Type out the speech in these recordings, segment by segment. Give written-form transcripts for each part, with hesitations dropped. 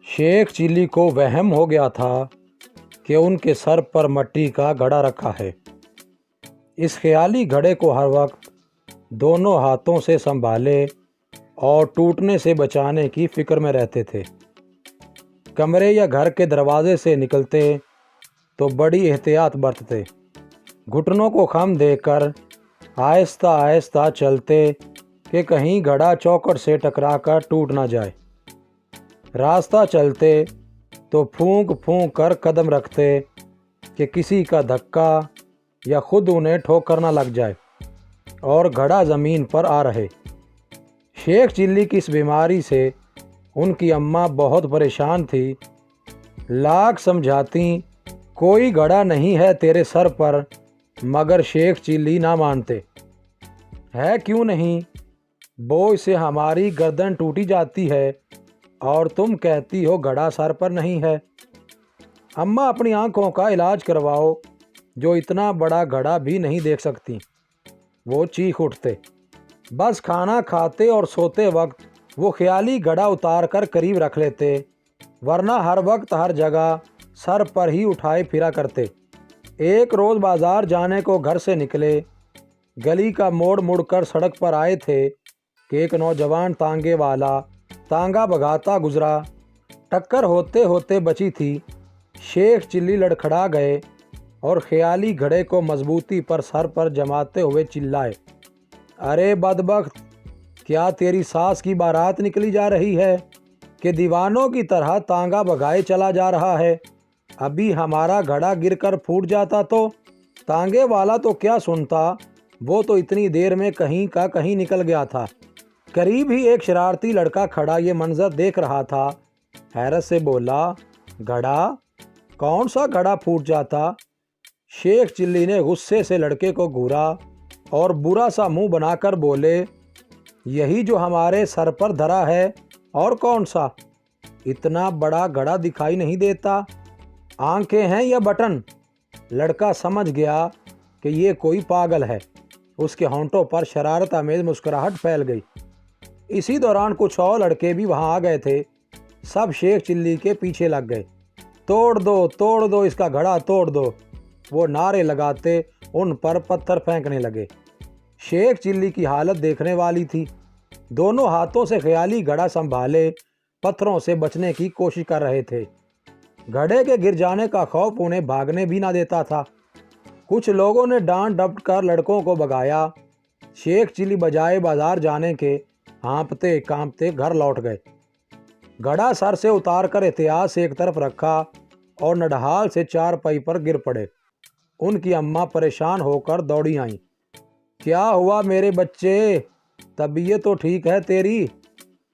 Sheikh chilli को वहम हो गया था कि उनके सर पर मट्टी का घड़ा रखा है। इस ख्याली घड़े को हर वक्त दोनों हाथों से संभाले और टूटने से बचाने की फिक्र में रहते थे। कमरे या घर के दरवाजे से निकलते तो बड़ी एहतियात बरतते। घुटनों को खम देकर आहिस्ता आहिस्ता चलते कि कहीं घड़ा चौखट से टकराकर टूट ना जाए। रास्ता चलते तो फूंक फूंक कर कदम रखते कि किसी का धक्का या खुद उन्हें ठोकर ना लग जाए और घड़ा ज़मीन पर आ रहे। शेख चिल्ली की इस बीमारी से उनकी अम्मा बहुत परेशान थी। लाख समझाती कोई घड़ा नहीं है तेरे सर पर, मगर शेख चिल्ली ना मानते। है क्यों नहीं, बोझ से हमारी गर्दन टूटी जाती है और तुम कहती हो घड़ा सर पर नहीं है। अम्मा अपनी आंखों का इलाज करवाओ, जो इतना बड़ा घड़ा भी नहीं देख सकती। वो चीख उठते। बस खाना खाते और सोते वक्त वो ख्याली घड़ा उतार कर करीब रख लेते, वरना हर वक्त हर जगह सर पर ही उठाए फिरा करते। एक रोज़ बाज़ार जाने को घर से निकले। गली का मोड़ मुड़कर सड़क पर आए थे कि एक नौजवान तांगे वाला तांगा भगाता गुजरा। टक्कर होते होते बची थी। शेख चिल्ली लड़खड़ा गए और ख्याली घड़े को मजबूती पर सर पर जमाते हुए चिल्लाए, अरे बदबख्त, क्या तेरी सास की बारात निकली जा रही है कि दीवानों की तरह तांगा भगाए चला जा रहा है? अभी हमारा घड़ा गिरकर फूट जाता तो? तांगे वाला तो क्या सुनता, वो तो इतनी देर में कहीं का कहीं निकल गया था। करीब ही एक शरारती लड़का खड़ा ये मंजर देख रहा था। हैरत से बोला, घड़ा? कौन सा घड़ा फूट जाता? शेख चिल्ली ने गुस्से से लड़के को घूरा और बुरा सा मुंह बनाकर बोले, यही जो हमारे सर पर धरा है, और कौन सा? इतना बड़ा घड़ा दिखाई नहीं देता? आंखें हैं या बटन? लड़का समझ गया कि ये कोई पागल है। उसके होंठों पर शरारत आमेज मुस्कुराहट फैल गई। इसी दौरान कुछ और लड़के भी वहां आ गए थे। सब शेख चिल्ली के पीछे लग गए। तोड़ दो इसका घड़ा, तोड़ दो। वो नारे लगाते उन पर पत्थर फेंकने लगे। शेख चिल्ली की हालत देखने वाली थी। दोनों हाथों से ख्याली घड़ा संभाले पत्थरों से बचने की कोशिश कर रहे थे। घड़े के गिर जाने का खौफ उन्हें भागने भी ना देता था। कुछ लोगों ने डांट डपट कर लड़कों को भगाया। शेख चिल्ली बजाय बाजार जाने के हाँपते कांपते घर लौट गए। घड़ा सर से उतार कर एहतियात से एक तरफ रखा और नडहाल से चारपाई पर गिर पड़े। उनकी अम्मा परेशान होकर दौड़ी आईं। क्या हुआ मेरे बच्चे, तबीयत तो ठीक है तेरी?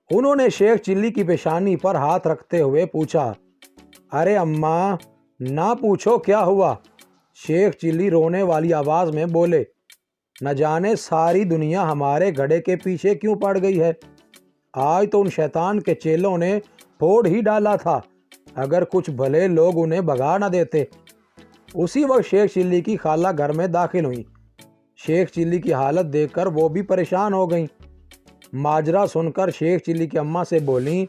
उन्होंने शेख चिल्ली की पेशानी पर हाथ रखते हुए पूछा। अरे अम्मा, ना पूछो क्या हुआ, शेख चिल्ली रोने वाली आवाज़ में बोले। न जाने सारी दुनिया हमारे घड़े के पीछे क्यों पड़ गई है। आज तो उन शैतान के चेलों ने फोड़ ही डाला था, अगर कुछ भले लोग उन्हें भगा न देते। उसी वक्त शेख चिल्ली की खाला घर में दाखिल हुई। शेख चिल्ली की हालत देखकर वो भी परेशान हो गईं। माजरा सुनकर शेख चिल्ली की अम्मा से बोली,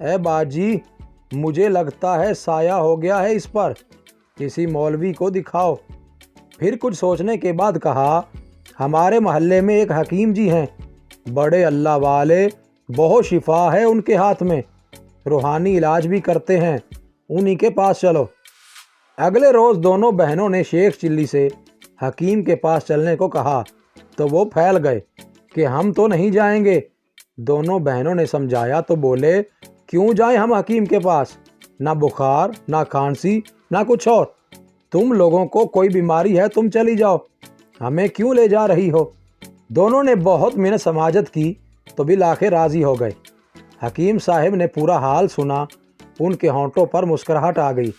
ए बाजी, मुझे लगता है साया हो गया है इस पर, किसी मौलवी को दिखाओ। फिर कुछ सोचने के बाद कहा, हमारे मोहल्ले में एक हकीम जी हैं, बड़े अल्लाह वाले, बहुत शिफा है उनके हाथ में, रूहानी इलाज भी करते हैं, उन्हीं के पास चलो। अगले रोज़ दोनों बहनों ने शेख चिल्ली से हकीम के पास चलने को कहा तो वो फैल गए कि हम तो नहीं जाएंगे। दोनों बहनों ने समझाया तो बोले, क्यों जाएं हम हकीम के पास? ना बुखार, ना खांसी, ना कुछ और। तुम लोगों को कोई बीमारी है, तुम चली जाओ, हमें क्यों ले जा रही हो? दोनों ने बहुत मिन्नत समाजत की तो बिल आखिर राज़ी हो गए। हकीम साहब ने पूरा हाल सुना। उनके होंठों पर मुस्कुराहट आ गई।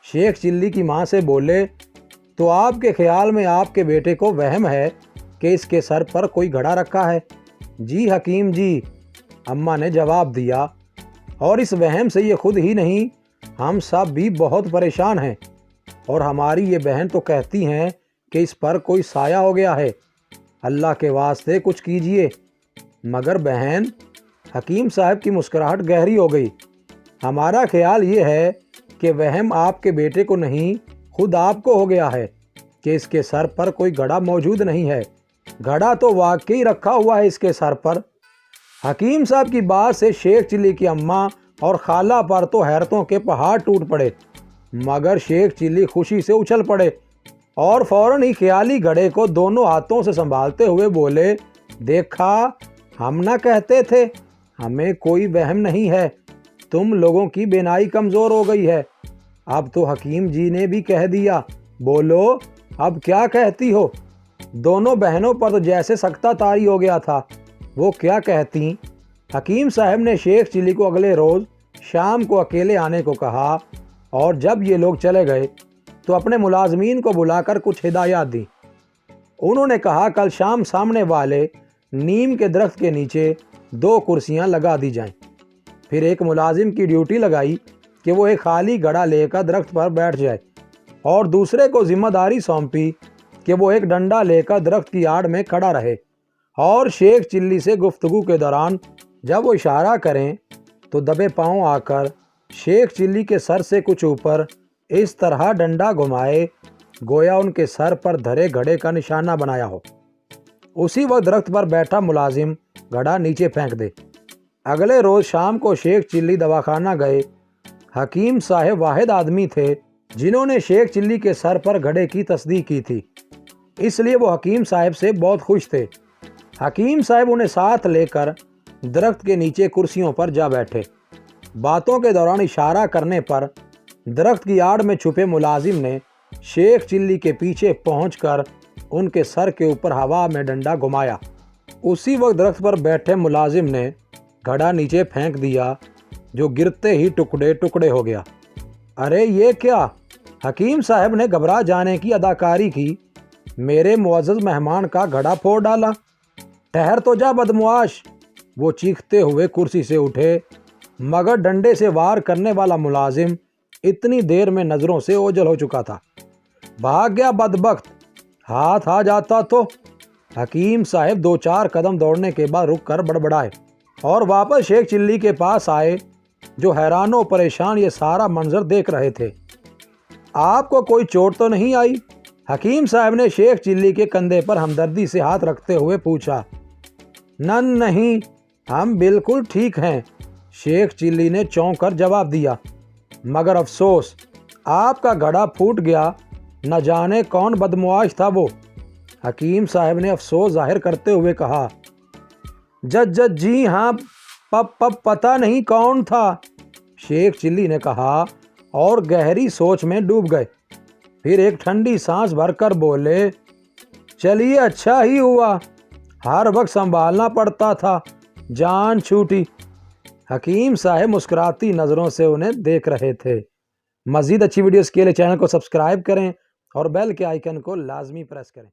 शेख चिल्ली की माँ से बोले, तो आपके ख्याल में आपके बेटे को वहम है कि इसके सर पर कोई घड़ा रखा है? जी हकीम जी, अम्मा ने जवाब दिया, और इस वहम से ये खुद ही नहीं, हम सब भी बहुत परेशान हैं, और हमारी ये बहन तो कहती हैं कि इस पर कोई साया हो गया है। अल्लाह के वास्ते कुछ कीजिए। मगर बहन, हकीम साहब की मुस्कुराहट गहरी हो गई। ہمارا خیال یہ ہے کہ وہم آپ کے بیٹے کو نہیں خود آپ کو ہو گیا ہے کہ اس کے سر پر کوئی گھڑا موجود نہیں ہے۔ گھڑا تو واقعی رکھا ہوا ہے اس کے سر پر۔ حکیم صاحب کی بات سے شیخ چلی کی اماں اور خالہ پر تو حیرتوں کے پہاڑ ٹوٹ پڑے، مگر شیخ چلی خوشی سے اچھل پڑے اور فوراً ہی خیالی گھڑے کو دونوں ہاتھوں سے سنبھالتے ہوئے بولے، دیکھا ہم نہ کہتے تھے، ہمیں کوئی وہم نہیں ہے، تم لوگوں کی بینائی کمزور ہو گئی ہے۔ اب تو حکیم جی نے بھی کہہ دیا، بولو اب کیا کہتی ہو؟ دونوں بہنوں پر تو جیسے سکتہ طاری ہو گیا تھا، وہ کیا کہتی؟ حکیم صاحب نے شیخ چلی کو اگلے روز شام کو اکیلے آنے کو کہا، اور جب یہ لوگ چلے گئے تو اپنے ملازمین کو بلا کر کچھ ہدایات دیں۔ انہوں نے کہا کل شام سامنے والے نیم کے درخت کے نیچے 2 کرسیاں لگا دی جائیں۔ پھر ایک ملازم کی ڈیوٹی لگائی کہ وہ ایک خالی گھڑا لے کر درخت پر بیٹھ جائے، اور دوسرے کو ذمہ داری سونپی کہ وہ ایک ڈنڈا لے کر درخت کی آڑ میں کھڑا رہے، اور شیخ چلی سے گفتگو کے دوران جب وہ اشارہ کریں تو دبے پاؤں آ کر شیخ چلی کے سر سے کچھ اوپر اس طرح ڈنڈا گھمائے گویا ان کے سر پر دھرے گھڑے کا نشانہ بنایا ہو۔ اسی وقت درخت پر بیٹھا ملازم گھڑا نیچے پھینک دے۔ اگلے روز شام کو شیخ چلی دواخانہ گئے۔ حکیم صاحب واحد آدمی تھے جنہوں نے شیخ چلی کے سر پر گھڑے کی تصدیق کی تھی، اس لیے وہ حکیم صاحب سے بہت خوش تھے۔ حکیم صاحب انہیں ساتھ لے کر درخت کے نیچے کرسیوں پر جا بیٹھے۔ باتوں کے دوران اشارہ کرنے پر درخت کی آڑ میں چھپے ملازم نے شیخ چلی کے پیچھے پہنچ کر ان کے سر کے اوپر ہوا میں ڈنڈا گھمایا۔ اسی وقت درخت پر بیٹھے ملازم نے گھڑا نیچے پھینک دیا، جو گرتے ہی ٹکڑے ٹکڑے ہو گیا۔ ارے یہ کیا؟ حکیم صاحب نے گھبرا جانے کی اداکاری کی۔ میرے معزز مہمان کا گھڑا پھوڑ ڈالا؟ ٹھہر تو جا بدمعاش! وہ چیختے ہوئے کرسی سے اٹھے، مگر ڈنڈے سے وار کرنے والا ملازم اتنی دیر میں نظروں سے اوجھل ہو چکا تھا۔ بھاگ گیا بدبخت! ہاتھ آ جاتا تو۔ حکیم صاحب 2-4 قدم دوڑنے کے بعد رک کر بڑبڑائے اور واپس شیخ چلی کے پاس آئے، جو حیران و پریشان یہ سارا منظر دیکھ رہے تھے۔ آپ کو کوئی چوٹ تو نہیں آئی؟ حکیم صاحب نے شیخ چلی کے کندھے پر ہمدردی سے ہاتھ رکھتے ہوئے پوچھا۔ نہیں، ہم بالکل ٹھیک ہیں، شیخ چلی نے چونک کر جواب دیا، مگر افسوس آپ کا گھڑا پھوٹ گیا، نہ جانے کون بدمعاش تھا وہ۔ حکیم صاحب نے افسوس ظاہر کرتے ہوئے کہا، جی ہاں، پتہ نہیں کون تھا، شیخ چلی نے کہا اور گہری سوچ میں ڈوب گئے۔ پھر ایک ٹھنڈی سانس بھر کر بولے، چلیے اچھا ہی ہوا، ہر وقت سنبھالنا پڑتا تھا، جان چھوٹی۔ حکیم صاحب مسکراتی نظروں سے انہیں دیکھ رہے تھے۔ مزید اچھی ویڈیوز کے لیے چینل کو سبسکرائب کریں اور بیل کے آئیکن کو لازمی پریس کریں۔